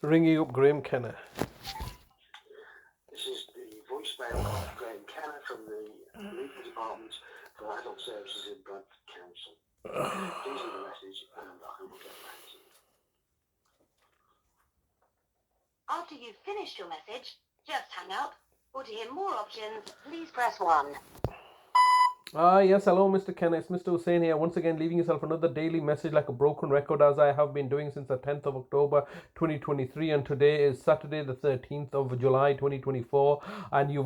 Ringing up Graeme Kenna. This is the voicemail of Graeme Kenna from the Legal Department for Adult Services in Bradford Council. Please leave a message and I will get back to you. After you've finished your message, just hang up. Or to hear more options, please press 1. Yes, hello, Mr. Kenna. It's Mr. Hussain here, once again leaving yourself another daily message like a broken record, as I have been doing since the 10th of October 2023. And today is Saturday, the 13th of July 2024. And you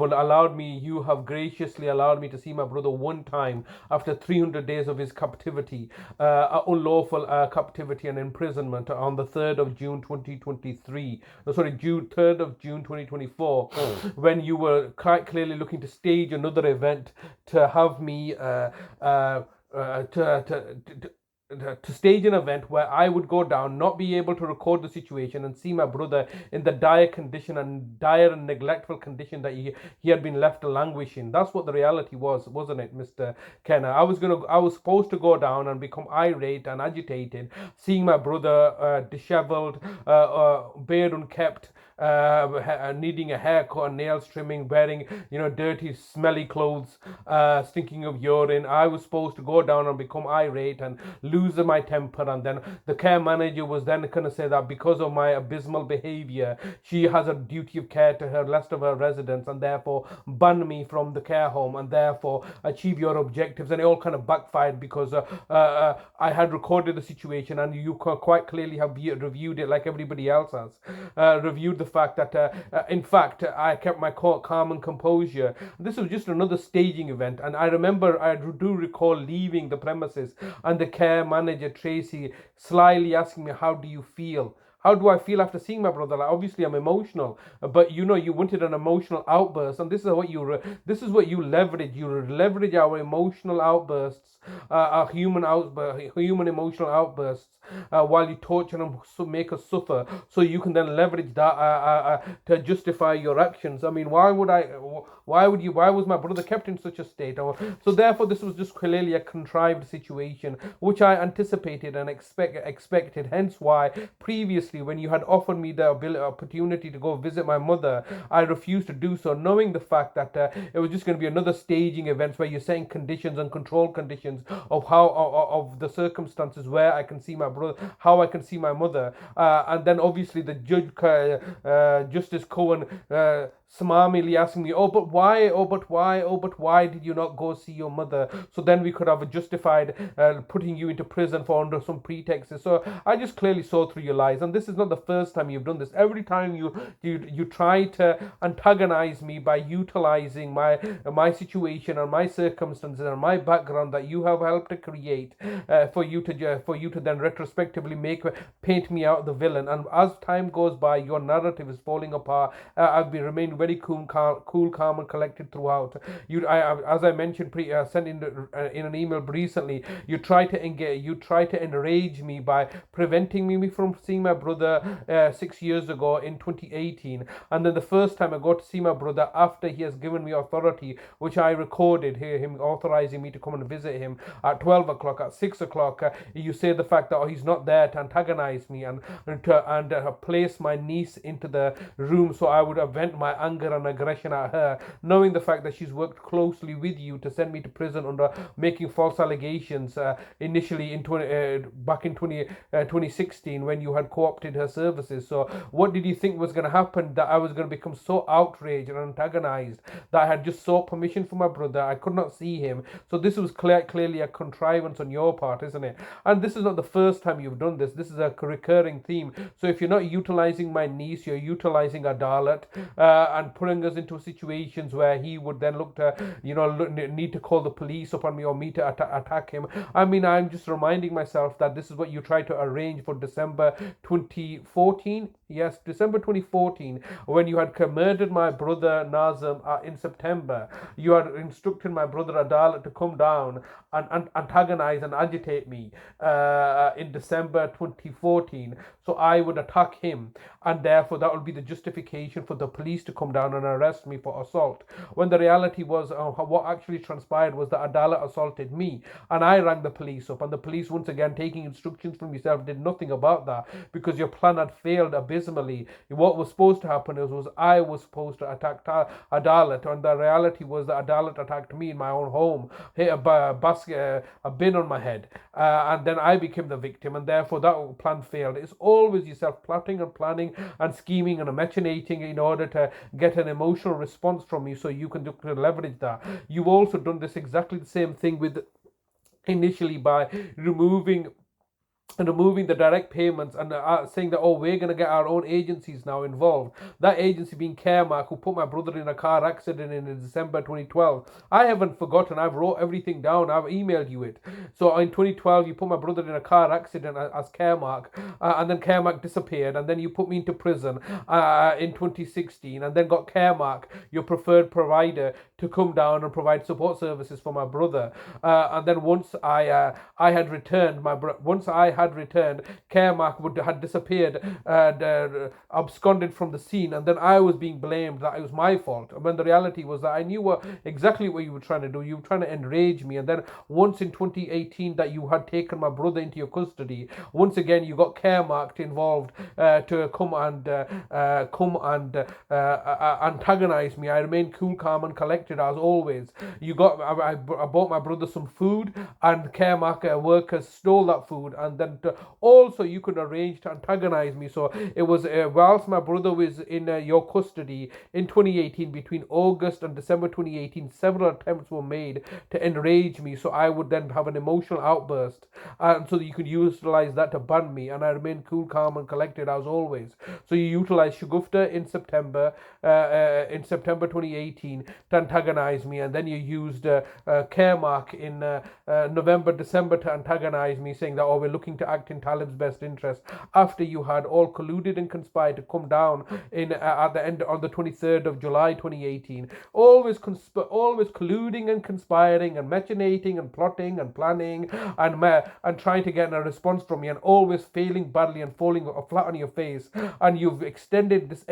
have graciously allowed me to see my brother one time after 300 days of his captivity, unlawful captivity and imprisonment on the 3rd of June 2023. June 3rd of June 2024, when you were quite clearly looking to stage another event to have me to stage an event where I would go down, not be able to record the situation, and see my brother in the dire and neglectful condition that he had been left to languish in. That's what the reality was, wasn't it, Mr. Kenna? I was supposed to go down and become irate and agitated, seeing my brother disheveled, beard unkept, needing a haircut and nails trimming, wearing dirty smelly clothes, stinking of urine. I was supposed to go down and become irate and lose my temper, and then the care manager was then going to say that because of my abysmal behavior she has a duty of care to her rest of her residents, and therefore ban me from the care home and therefore achieve your objectives. And it all kind of backfired because I had recorded the situation, and you quite clearly have reviewed it like everybody else has reviewed the fact that in fact I kept my calm and composure. This was just another staging event, and I remember, I do recall leaving the premises and the care manager Tracy slyly asking me, how do you feel? How do I feel after seeing my brother? Like, obviously, I'm emotional, but you wanted an emotional outburst, and this is what you leverage. You leverage our emotional outbursts, our human emotional outbursts, while you torture and make us suffer, so you can then leverage that to justify your actions. I mean, why was my brother kept in such a state? So therefore, this was just clearly a contrived situation, which I anticipated and expected. Hence why previously, when you had offered me the opportunity to go visit my mother, I refused to do so, knowing the fact that it was just going to be another staging event where you're setting conditions and control conditions of of the circumstances where I can see my brother, how I can see my mother, and then obviously the judge, Justice Cohen, smarmily asking me, oh but why did you not go see your mother? So then we could have justified putting you into prison for under some pretexts. So I just clearly saw through your lies, and this is not the first time you've done this. Every time you try to antagonize me by utilizing my situation and my circumstances and my background that you have helped to create, for you to then retrospectively paint me out the villain. And as time goes by, your narrative is falling apart. I've been remained very cool, calm, and collected throughout. As I mentioned, sent in an email recently, you try to enrage me by preventing me from seeing my brother 6 years ago in 2018, and then the first time I go to see my brother after he has given me authority, which I recorded here, him authorizing me to come and visit him at 12 o'clock, at 6 o'clock, you say the fact that he's not there to antagonize me and place my niece into the room so I would vent my anger and aggression at her, knowing the fact that she's worked closely with you to send me to prison under making false allegations, initially back in 2016 when you had co-opted her services. So what did you think was going to happen, that I was going to become so outraged and antagonized that I had just sought permission from my brother? I could not see him. So this was clearly a contrivance on your part, isn't it? And this is not the first time you've done this. This is a recurring theme. So if you're not utilizing my niece, you're utilizing Adalat, and putting us into situations where he would then look to, need to call the police upon me or me to attack him. I mean, I'm just reminding myself that this is what you tried to arrange for December 2014. Yes, December 2014, when you had murdered my brother Nazem in September. You had instructed my brother Adalat to come down and antagonize and agitate me in December 2014. So I would attack him, and therefore that would be the justification for the police to come come down and arrest me for assault. When the reality was, what actually transpired was that Adalat assaulted me, and I rang the police up, and the police, once again, taking instructions from yourself, did nothing about that because your plan had failed abysmally. What was supposed to happen was I was supposed to attack Adalat, and the reality was that Adalat attacked me in my own home, hit a bin on my head, and then I became the victim, and therefore that plan failed. It's always yourself plotting and planning and scheming and machinating in order to get an emotional response from you so you can leverage that. You've also done this exactly the same thing with initially by removing the direct payments and saying that, oh, we're going to get our own agencies now involved. That agency being Caremark, who put my brother in a car accident in December 2012. I haven't forgotten. I've wrote everything down. I've emailed you it. So in 2012, you put my brother in a car accident as Caremark, and then Caremark disappeared, and then you put me into prison in 2016, and then got Caremark, your preferred provider, to come down and provide support services for my brother. And then once I had returned, Caremark had disappeared, absconded from the scene, and then I was being blamed that it was my fault. When the reality was that I knew exactly what you were trying to do. You were trying to enrage me, and then once in 2018 that you had taken my brother into your custody, once again you got Caremark involved to come and antagonize me. I remained cool, calm, and collected as always. I bought my brother some food, and Caremark workers stole that food, and then also you could arrange to antagonize me. So it was whilst my brother was in your custody in 2018, between August and December 2018, several attempts were made to enrage me, so I would then have an emotional outburst, and so that you could utilize that to ban me, and I remained cool, calm, and collected as always. So you utilized Shagufta in September 2018 to antagonize me, and then you used Caremark in November, December to antagonize me, saying that, oh, we're looking to act in Talib's best interest, after you had all colluded and conspired to come down at the end on the 23rd of July 2018, always colluding and conspiring and machinating and plotting and planning and trying to get a response from me, and always failing badly and falling flat on your face. And you've extended this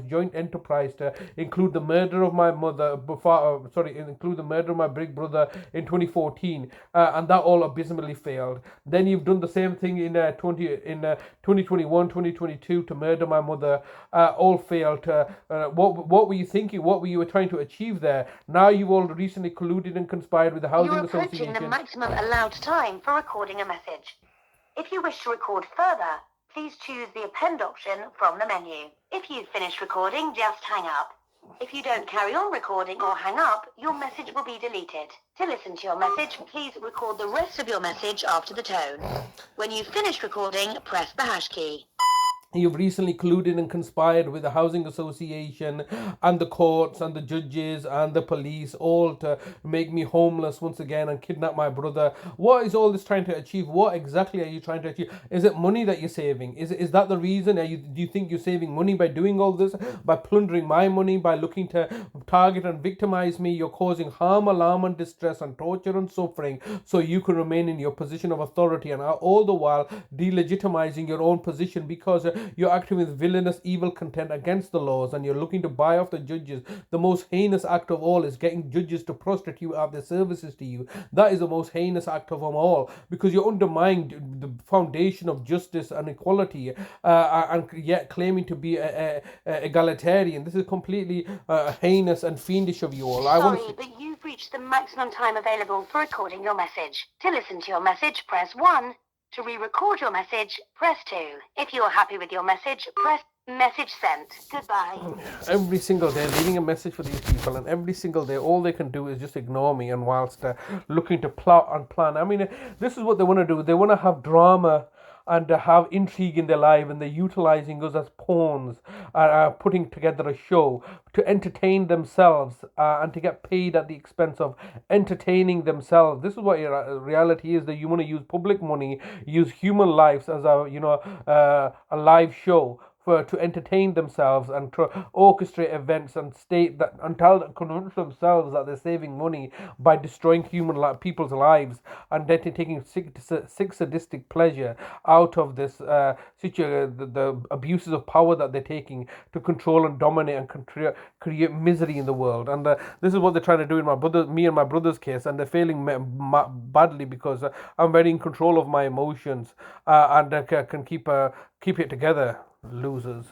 joint enterprise, to include the murder of my mother include the murder of my big brother in 2014, and that all abysmally failed. Then you've done the same thing in 2021, 2022 to murder my mother, all failed. What were you thinking? What were you trying to achieve there? Now you've all recently colluded and conspired with the housing You're association. approaching the maximum allowed time for recording a message. If you wish to record further, please choose the append option from the menu. If you've finished recording, just hang up. If you don't carry on recording or hang up, your message will be deleted. To listen to your message, please record the rest of your message after the tone. When you've finished recording, press the hash key. You've recently colluded and conspired with the housing association and the courts and the judges and the police, all to make me homeless once again and kidnap my brother. What is all this trying to achieve? What exactly are you trying to achieve? Is it money that you're saving? Is that the reason? Do you think you're saving money by doing all this? By plundering my money, by looking to target and victimize me? You're causing harm, alarm, and distress and torture and suffering so you can remain in your position of authority, and all the while delegitimizing your own position because you're acting with villainous evil content against the laws, and you're looking to buy off the judges. The most heinous act of all is getting judges to prostitute out their services to you. That is the most heinous act of them all, because you're undermining the foundation of justice and equality, and yet claiming to be egalitarian. This is completely heinous and fiendish of you all. But you've reached the maximum time available for recording your message. To listen to your message, press 1. To re-record your message, press 2. If you are happy with your message, press message sent. Goodbye. Every single day, leaving a message for these people, and every single day, all they can do is just ignore me, and whilst looking to plot and plan. I mean, this is what they want to do. They want to have drama and have intrigue in their life, and they're utilizing us as pawns, putting together a show to entertain themselves and to get paid at the expense of entertaining themselves. This is what reality is, that you want to use public money, use human lives as a live show to entertain themselves and to orchestrate events and state that until convince themselves that they're saving money by destroying people's lives and then taking sick sadistic pleasure out of this the abuses of power that they're taking to control and dominate and create misery in the world. And this is what they're trying to do in me and my brother's case, and they're failing badly because I'm very in control of my emotions and can keep it together. Losers.